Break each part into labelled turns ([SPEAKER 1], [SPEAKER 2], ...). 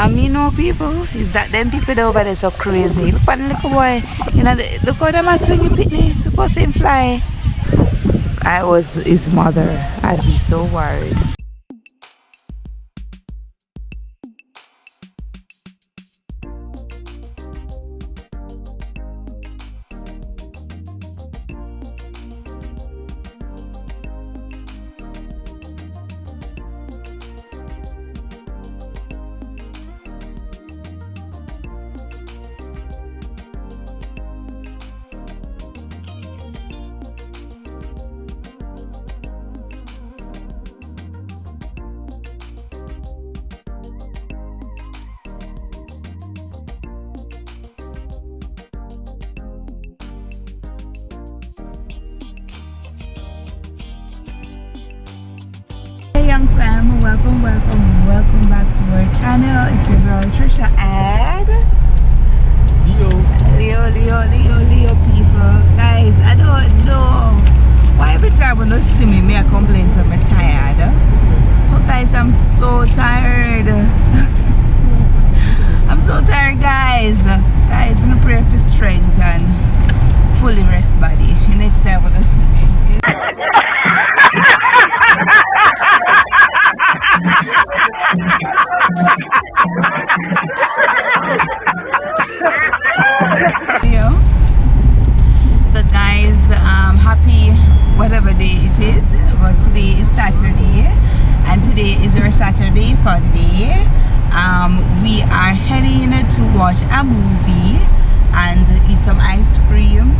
[SPEAKER 1] You know people, is that them people over there so crazy. Look at the little boy, you know, look how them are swinging pitney, supposed to him fly. I was his mother, I'd be so worried. Young fam, welcome back to our channel. It's your girl Trisha and Leo people. Guys, I don't know why every time when you see me I complain that I'm tired. Oh guys, I'm so tired. I'm so tired, guys. Guys, I'm gonna pray for strength and fully rest body. Next time when you see me. So guys, happy whatever day it is, but today is Saturday and today is our Saturday fun day. We are heading to watch a movie and eat some ice cream.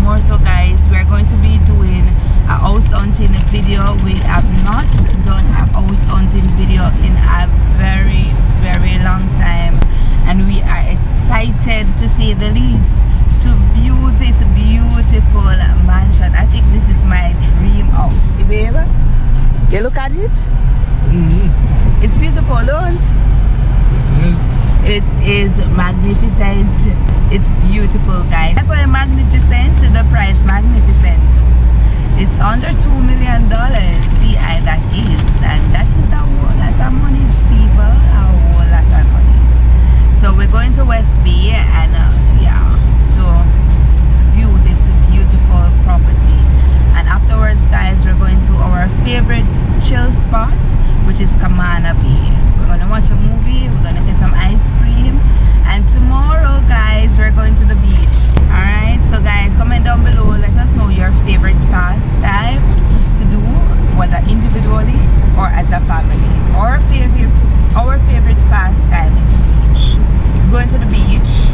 [SPEAKER 1] More so guys, we are going to be doing a house hunting video. We have not done a house hunting video in a very long time, and we are excited to say the least to view this beautiful mansion. I think this is my dream house. See, babe? You look at it? It's beautiful, don't it? It is magnificent. It's beautiful, guys. I call it magnificent, the price magnificent too. It's under $2 million. See, that is, and that is a whole lot of money, people. A whole lot of money. So we're going to West Bay and yeah, to view this beautiful property. And afterwards, guys, we're going to our favorite chill spot, which is Camana Bay. We're gonna watch a movie. We're gonna get some ice cream, and tomorrow, guys, we're going to the beach. All right. So, guys, comment down below. Let us know your favorite pastime to do, whether individually or as a family. Our favorite pastime is beach. It's going to the beach,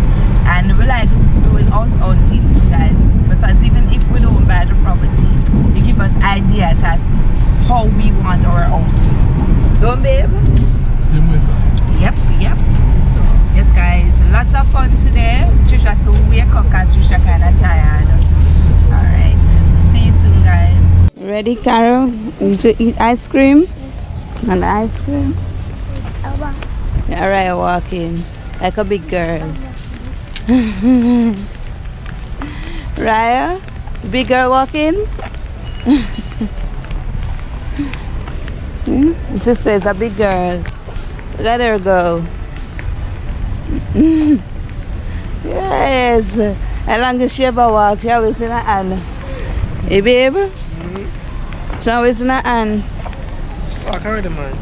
[SPEAKER 1] and we like doing house hunting, guys, because even if we don't buy the property, they give us ideas as to how we want our house to look. Don't, babe?
[SPEAKER 2] Same way, sir.
[SPEAKER 1] Yep. So, yes, guys, lots of fun today. Trisha so wake up because Trisha kind of tired. Alright, see you soon, guys. Ready, Carol? You should eat ice cream? And ice cream? Alright, walking like a big girl. Raya, big girl walking? The sister is a big girl. Let her go. Yes. As long as she ever walks, she always in her hand. Hey, babe? She always in her hand.
[SPEAKER 2] She walk already, man.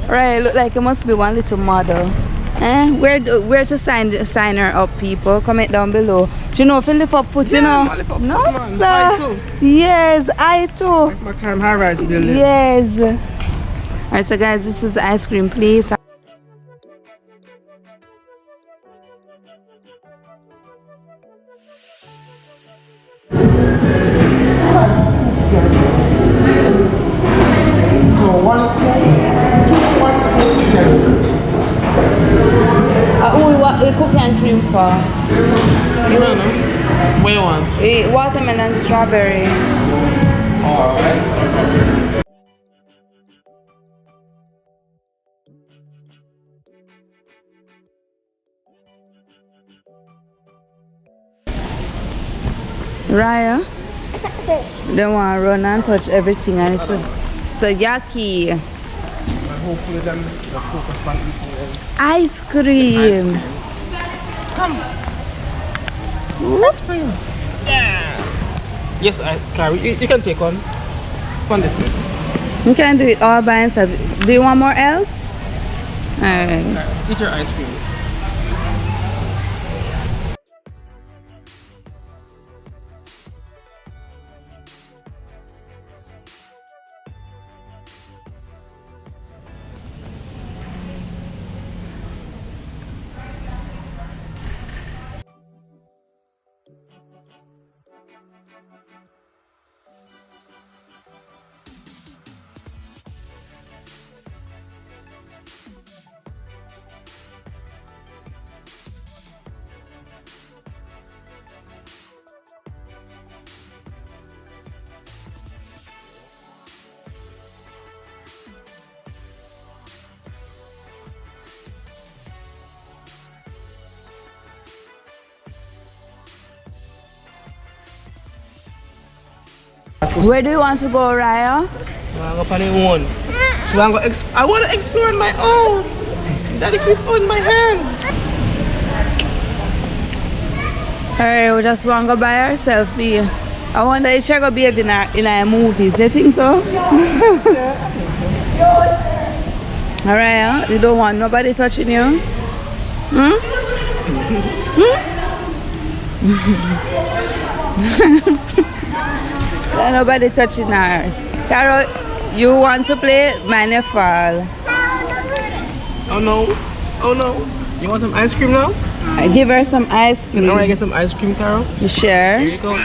[SPEAKER 1] Right, look like it must be one little model. Where to sign her up, people? Comment down below. Do you know if you lift up foot, you know? No, sir.
[SPEAKER 2] I too.
[SPEAKER 1] Yes, I too.
[SPEAKER 2] Like my kind of high-rise building.
[SPEAKER 1] Yes. Alright, so guys, this is the ice cream place.
[SPEAKER 2] So 1 spoon, 1 spoon chicken.
[SPEAKER 1] What we cookie and cream for?
[SPEAKER 2] You don't know. What you want?
[SPEAKER 1] Watermelon, strawberry.
[SPEAKER 2] Alright.
[SPEAKER 1] Raya? They want to run and touch everything, and it's so yucky.
[SPEAKER 2] And hopefully them the focus on eating
[SPEAKER 1] Ice cream.
[SPEAKER 2] Come. Ice cream. Yeah. Yes, Carrie, you can take one. On this plate.
[SPEAKER 1] You can do it all by yourself. Do you want more help? Alright.
[SPEAKER 2] Eat your ice cream.
[SPEAKER 1] Where do you want to go, Raya?
[SPEAKER 2] I go on my own. So I want to explore on my own. Daddy keeps holding my hands.
[SPEAKER 1] Alright, we just want to go by ourselves. I wonder if she's going to be in our movies. Do you think so? Alright, you don't want nobody touching you? Hmm? Nobody touching her. Carol, you want to play? Man, you fall.
[SPEAKER 2] Oh no. Oh no. You want some ice cream now?
[SPEAKER 1] I give her some ice cream.
[SPEAKER 2] Alright, get some ice cream, Carol.
[SPEAKER 1] You sure?
[SPEAKER 2] Here you go.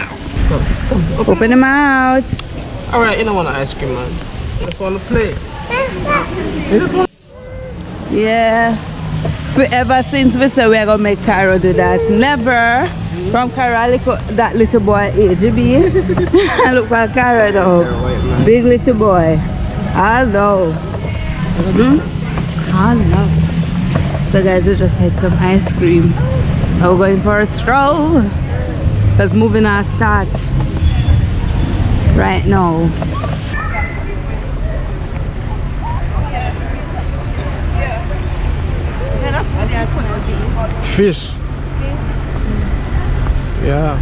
[SPEAKER 1] Open them out.
[SPEAKER 2] Alright, you don't want ice cream, man. You just want to play. You just want.
[SPEAKER 1] Yeah. Ever since we said we're going to make Carol do that. Never. From Carol, that little boy age, you be. And look at Carol though. Big little boy. Hello. Hello. So guys, we just had some ice cream. Now we're going for a stroll. Because moving our start right now.
[SPEAKER 2] Fish. Yeah.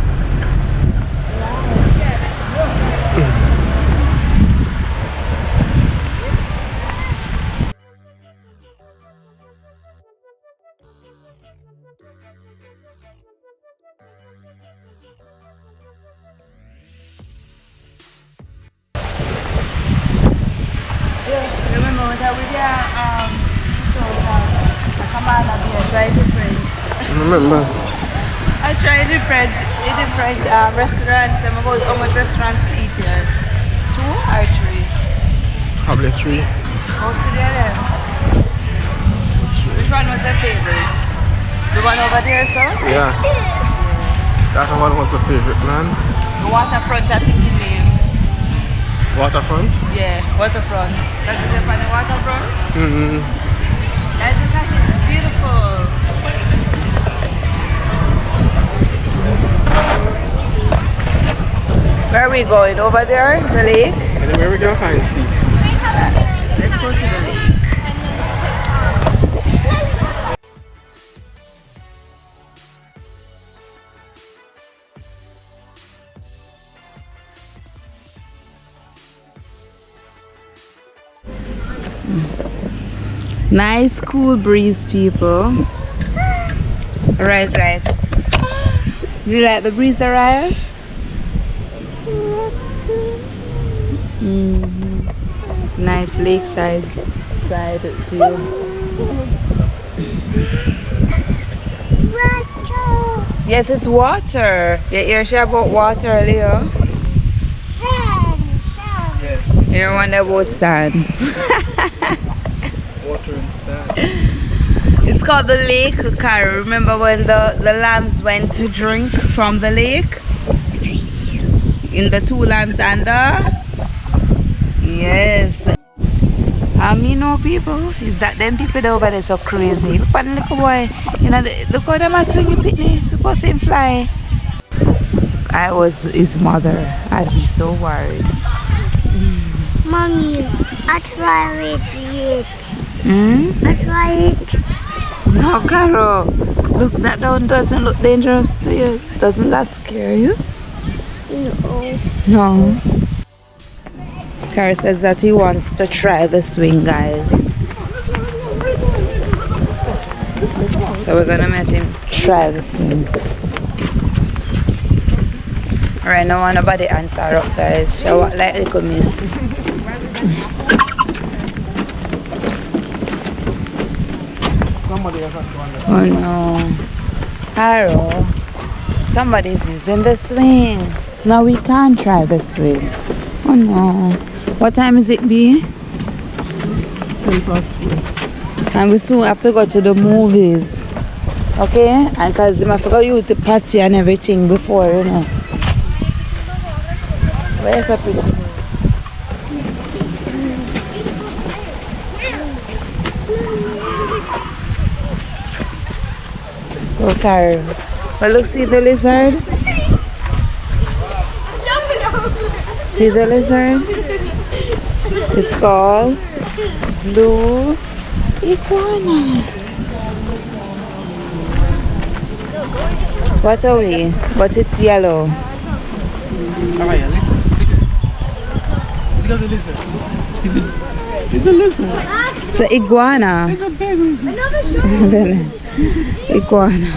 [SPEAKER 1] Remember that we there Camana beer, try different.
[SPEAKER 2] Remember.
[SPEAKER 1] I tried different restaurants. I'm about how much restaurants to eat here. 2 or 3?
[SPEAKER 2] Probably 3.
[SPEAKER 1] Both 3 of them. Which one was your favorite? The one over there, sir?
[SPEAKER 2] Yeah. That one was the favorite, man.
[SPEAKER 1] The waterfront, I think you name.
[SPEAKER 2] Waterfront?
[SPEAKER 1] Yeah, waterfront. That's the funny waterfront?
[SPEAKER 2] Mm-hmm.
[SPEAKER 1] Guys, look at it. It's beautiful. Where are we going? Over there? The lake?
[SPEAKER 2] And then where we gonna find seats?
[SPEAKER 1] Let's go to the lake. Nice cool breeze, people. Alright, guys. You like the breeze, Araya? Nice lakeside view. Yes, it's water. You hear she about water, Leo?
[SPEAKER 2] Yes.
[SPEAKER 1] You wonder about sand.
[SPEAKER 2] Water and sand.
[SPEAKER 1] It's called the lake, Kara. Remember when the lambs went to drink from the lake? In the 2 lambs and the... Yes. You know, people, is that them people over there so crazy. Look at the little boy. You know, look how them are swinging pitney. Suppose him fly. I was his mother, I'd be so worried.
[SPEAKER 3] Mommy, I try it yet. I try it.
[SPEAKER 1] No, Carol. Look, that down doesn't look dangerous to you. Doesn't that scare you?
[SPEAKER 3] No.
[SPEAKER 1] No. Carol says that he wants to try the swing, guys. So we're gonna let him try the swing. Alright, no one nobody answer up, guys. Show what like little miss. Oh no. Carol, somebody's using the swing. No, we can't try the swing. Oh no. What time is it, B?
[SPEAKER 2] 10:04.
[SPEAKER 1] And we soon have to go to the movies. Okay? And because I forgot to use the patio and everything before, you know. Where's the picture? Oh, Carol. But look, see the lizard? See the lizard? It's called blue iguana. What are we? But it's yellow.
[SPEAKER 2] Alright, listen. Look at the lizard. It's a lizard.
[SPEAKER 1] It's an iguana.
[SPEAKER 2] It's a big lizard.
[SPEAKER 1] Iguana.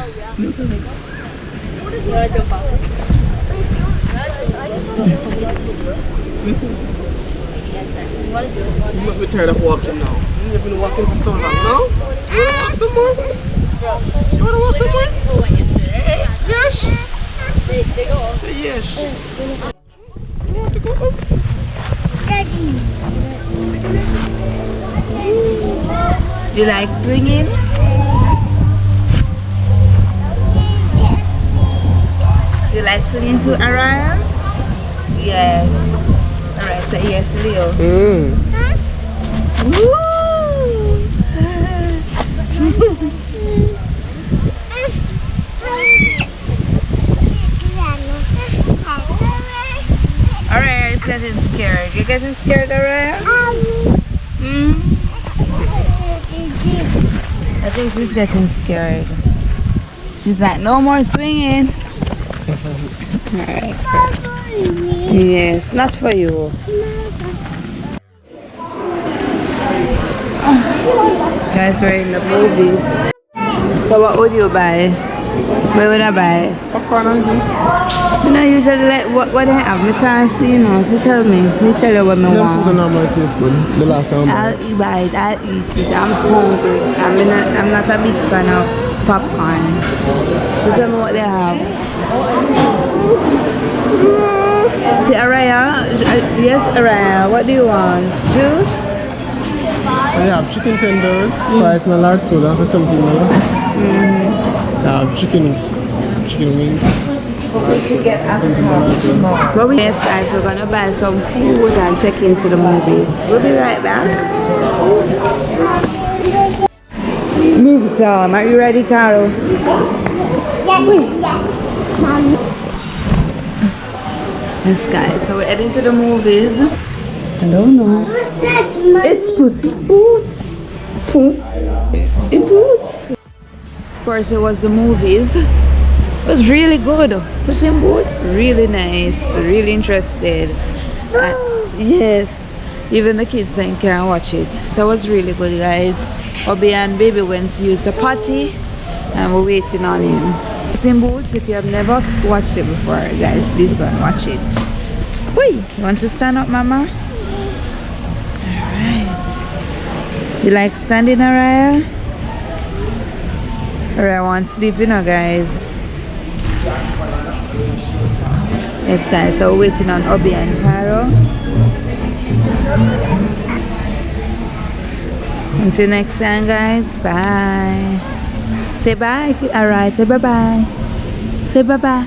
[SPEAKER 2] You must be tired of walking now. You've been walking for so long, no? You wanna walk some more? You wanna walk some more? Yes? Yes. You want to go up?
[SPEAKER 1] You like swinging? You like swinging to Araya? Yes. Alright, say yes, Leo. Woo! Alright, it's getting scared. You're getting scared, Araya? I think she's getting scared. She's like, no more swinging. Alright. Yes, not for you. Guys, we're in the movies. So what would you buy? Where would I buy?
[SPEAKER 2] Popcorn and juice.
[SPEAKER 1] You know, usually like what they have. I can't see, you know, so tell me. You tell you what I want.
[SPEAKER 2] The normally tastes good. The last time.
[SPEAKER 1] I'll buy it, I'll eat it. I'm hungry. I'm not a big fan of popcorn. You tell me what they have. See, Araya? Yes, Araya. What do you want? Juice?
[SPEAKER 2] I have chicken tenders, fries, and a large soda for some people. I have chicken wings.
[SPEAKER 1] We should get well, yes, guys, we're gonna buy some food and check into the movies. We'll be right back. It's movie time. Are you ready, Carol? Yes, guys, so we're heading to the movies. I don't know. It's Puss in Boots. Puss in Boots. Of course, it was the movies. It was really good. Puss in Boots, really nice, really interested. Yes, even the kids then can watch it. So it was really good, guys. Obi and baby went to use the potty and we're waiting on him. Puss in Boots, if you have never watched it before, guys, please go and watch it. Wait, you want to stand up, Mama? Alright. You like standing, Araya? Araya wants sleep, you know, guys. Yes, guys, so we're waiting on Obi and Carol. Until next time, guys. Bye. Say bye. Alright, say bye-bye. Say bye-bye.